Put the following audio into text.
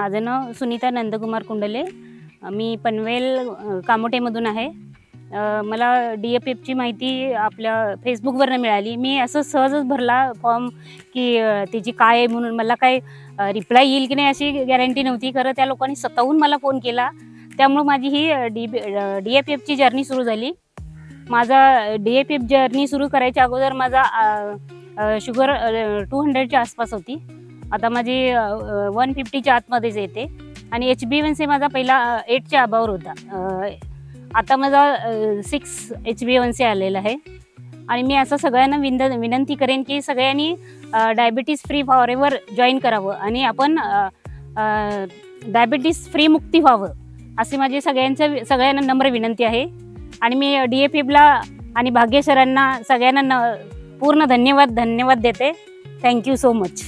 माझं नाव सुनीता नंदकुमार कुंडले. मी पनवेल कामोठेमधून आहे. मला DFFची माहिती आपल्या फेसबुकवरनं मिळाली. मी असं सहजच भरला फॉर्म की त्याची काय आहे म्हणून. मला काय रिप्लाय येईल की नाही अशी गॅरंटी नव्हती. खरं त्या लोकांनी स्वतःहून मला फोन केला. त्यामुळं माझी ही DFFची जर्नी सुरू झाली. माझा DFF जर्नी सुरू करायच्या अगोदर माझा शुगर 200च्या आसपास होती. आता माझी 150च्या आतमध्येच येते आणि HbA1c माझा पहिला 8च्या अबावर होता. आता माझा 6 HbA1c आलेला आहे. आणि मी असं सगळ्यांना विनंती करेन की सगळ्यांनी डायबिटीज फ्री फॉरेवर जॉईन करावं आणि आपण डायबिटीज फ्री मुक्ती व्हावं अशी माझी सगळ्यांना नम्र विनंती आहे. आणि मी DFFला आणि भाग्य सरांना सगळ्यांना पूर्ण धन्यवाद देते. Thank you so much.